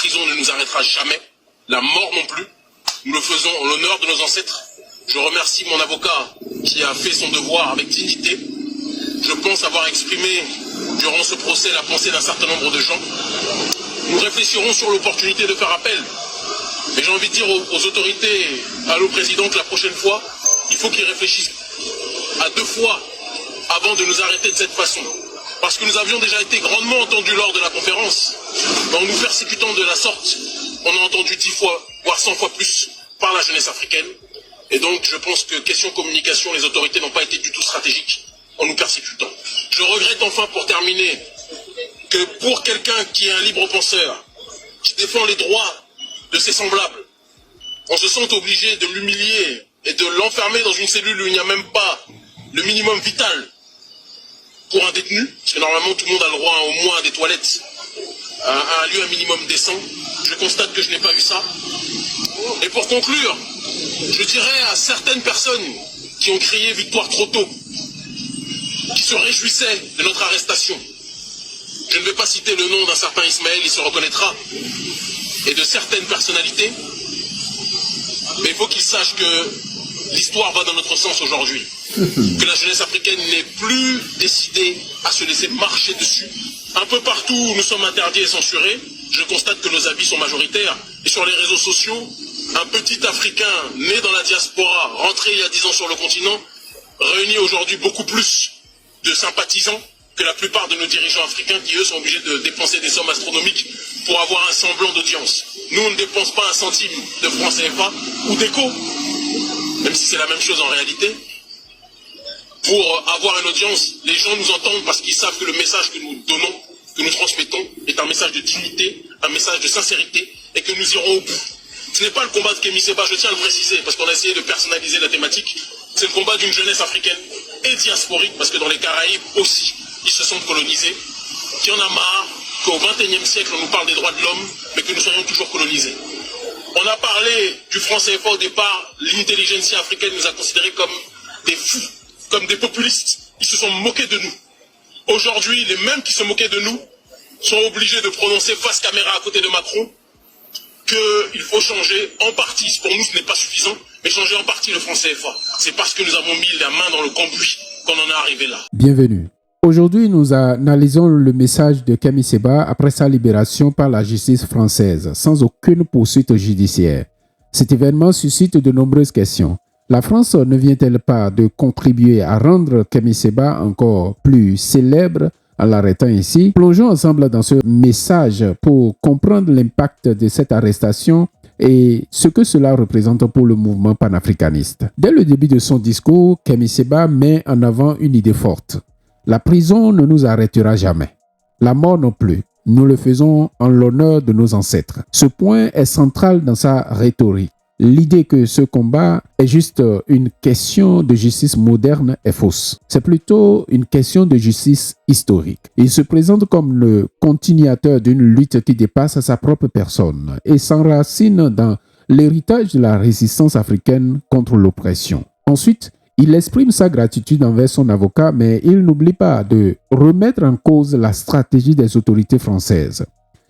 prison ne nous arrêtera jamais, la mort non plus. Nous le faisons en l'honneur de nos ancêtres. Je remercie mon avocat qui a fait son devoir avec dignité. Je pense avoir exprimé durant ce procès la pensée d'un certain nombre de gens. Nous réfléchirons sur l'opportunité de faire appel. Et j'ai envie de dire aux autorités, à nos présidents, que la prochaine fois, il faut qu'ils réfléchissent à 2 fois avant de nous arrêter de cette façon. Parce que nous avions déjà été grandement entendus lors de la conférence. En nous persécutant de la sorte, on a entendu 10 fois, voire 100 fois plus par la jeunesse africaine. Et donc, je pense que question communication, les autorités n'ont pas été du tout stratégiques en nous persécutant. Je regrette enfin, pour terminer, que pour quelqu'un qui est un libre penseur, qui défend les droits de ses semblables, on se sent obligé de l'humilier et de l'enfermer dans une cellule où il n'y a même pas le minimum vital pour un détenu, parce que normalement tout le monde a le droit au moins à des toilettes, à un lieu un minimum décent. Je constate que je n'ai pas vu ça. Et pour conclure, je dirais à certaines personnes qui ont crié victoire trop tôt, qui se réjouissaient de notre arrestation, je ne vais pas citer le nom d'un certain Ismaël, il se reconnaîtra, et de certaines personnalités, mais il faut qu'ils sachent que l'histoire va dans notre sens aujourd'hui. Que la jeunesse africaine n'est plus décidée à se laisser marcher dessus. Un peu partout où nous sommes interdits et censurés, je constate que nos avis sont majoritaires. Et sur les réseaux sociaux, un petit Africain né dans la diaspora, rentré il y a 10 ans sur le continent, réunit aujourd'hui beaucoup plus de sympathisants que la plupart de nos dirigeants africains qui, eux, sont obligés de dépenser des sommes astronomiques pour avoir un semblant d'audience. Nous, on ne dépense pas un centime de francs CFA ou d'écho, même si c'est la même chose en réalité. Pour avoir une audience, les gens nous entendent parce qu'ils savent que le message que nous donnons, que nous transmettons, est un message de dignité, un message de sincérité, et que nous irons au bout. Ce n'est pas le combat de Kémy Séba, je tiens à le préciser, parce qu'on a essayé de personnaliser la thématique. C'est le combat d'une jeunesse africaine et diasporique, parce que dans les Caraïbes aussi, ils se sentent colonisés, qui en a marre qu'au XXIe siècle, on nous parle des droits de l'homme, mais que nous soyons toujours colonisés. On a parlé du franc CFA au départ, l'intelligentsia africaine nous a considérés comme des fous, comme des populistes. Ils se sont moqués de nous. Aujourd'hui, les mêmes qui se moquaient de nous sont obligés de prononcer face caméra à côté de Macron qu'il faut changer en partie, pour nous ce n'est pas suffisant, mais changer en partie le franc CFA. C'est parce que nous avons mis la main dans le cambouis qu'on en est arrivé là. Bienvenue. Aujourd'hui, nous analysons le message de Kémy Séba après sa libération par la justice française, sans aucune poursuite judiciaire. Cet événement suscite de nombreuses questions. La France ne vient-elle pas de contribuer à rendre Kémy Séba encore plus célèbre en l'arrêtant ici? Plongeons ensemble dans ce message pour comprendre l'impact de cette arrestation et ce que cela représente pour le mouvement panafricaniste. Dès le début de son discours, Kémy Séba met en avant une idée forte. La prison ne nous arrêtera jamais. La mort non plus. Nous le faisons en l'honneur de nos ancêtres. Ce point est central dans sa rhétorique. L'idée que ce combat est juste une question de justice moderne est fausse. C'est plutôt une question de justice historique. Il se présente comme le continuateur d'une lutte qui dépasse sa propre personne et s'enracine dans l'héritage de la résistance africaine contre l'oppression. Ensuite, il exprime sa gratitude envers son avocat, mais il n'oublie pas de remettre en cause la stratégie des autorités françaises.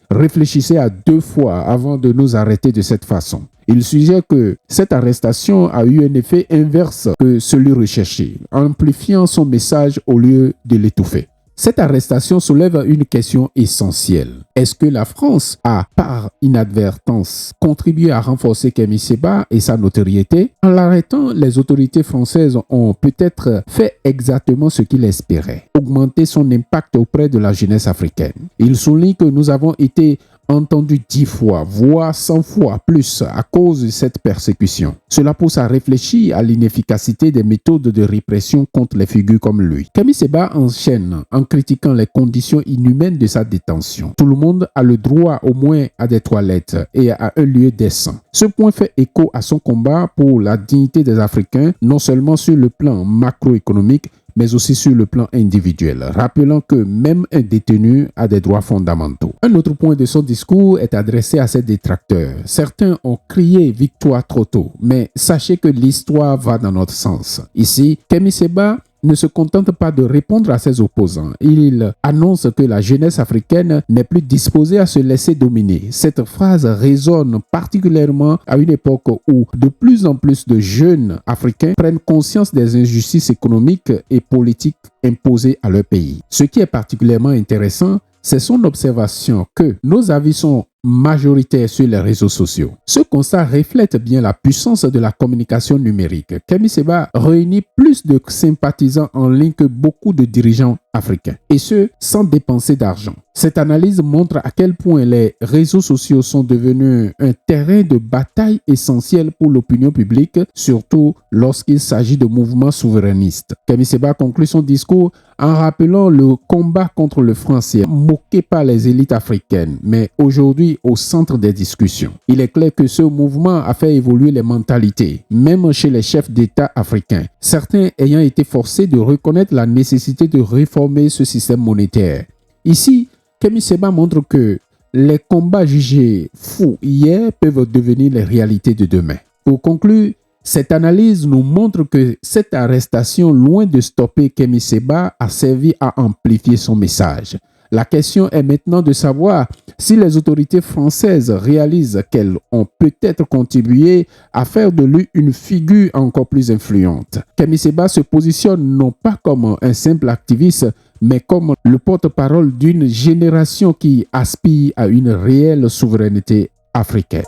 Réfléchissez à 2 fois avant de nous arrêter de cette façon. Il suggère que cette arrestation a eu un effet inverse que celui recherché, amplifiant son message au lieu de l'étouffer. Cette arrestation soulève une question essentielle. Est-ce que la France a, par inadvertance, contribué à renforcer Kémy Séba et sa notoriété? En l'arrêtant, les autorités françaises ont peut-être fait exactement ce qu'ils espéraient, augmenter son impact auprès de la jeunesse africaine. Il souligne que nous avons été entendu 10 fois, voire 100 fois plus à cause de cette persécution. Cela pousse à réfléchir à l'inefficacité des méthodes de répression contre les figures comme lui. Kémy Séba enchaîne en critiquant les conditions inhumaines de sa détention. Tout le monde a le droit au moins à des toilettes et à un lieu décent. Ce point fait écho à son combat pour la dignité des Africains, non seulement sur le plan macroéconomique, mais aussi sur le plan individuel, rappelant que même un détenu a des droits fondamentaux. Un autre point de son discours est adressé à ses détracteurs. Certains ont crié victoire trop tôt, mais sachez que l'histoire va dans notre sens. Ici, Kémy Séba ne se contente pas de répondre à ses opposants. Il annonce que la jeunesse africaine n'est plus disposée à se laisser dominer. Cette phrase résonne particulièrement à une époque où de plus en plus de jeunes africains prennent conscience des injustices économiques et politiques imposées à leur pays. Ce qui est particulièrement intéressant, c'est son observation que nos avis sont majoritaires sur les réseaux sociaux. Ce constat reflète bien la puissance de la communication numérique. Kemi Seba réunit plus de sympathisants en ligne que beaucoup de dirigeants africains, et ce, sans dépenser d'argent. Cette analyse montre à quel point les réseaux sociaux sont devenus un terrain de bataille essentiel pour l'opinion publique, surtout lorsqu'il s'agit de mouvements souverainistes. Kemi Seba conclut son discours en rappelant le combat contre le français, moqué par les élites africaines, mais aujourd'hui au centre des discussions. Il est clair que ce mouvement a fait évoluer les mentalités, même chez les chefs d'État africains, certains ayant été forcés de reconnaître la nécessité de réformer ce système monétaire. Ici, Kemi Seba montre que les combats jugés fous hier peuvent devenir les réalités de demain. Pour conclure, cette analyse nous montre que cette arrestation, loin de stopper Kemi Seba, a servi à amplifier son message. La question est maintenant de savoir si les autorités françaises réalisent qu'elles ont peut-être contribué à faire de lui une figure encore plus influente. Kemi Seba se positionne non pas comme un simple activiste, mais comme le porte-parole d'une génération qui aspire à une réelle souveraineté africaine.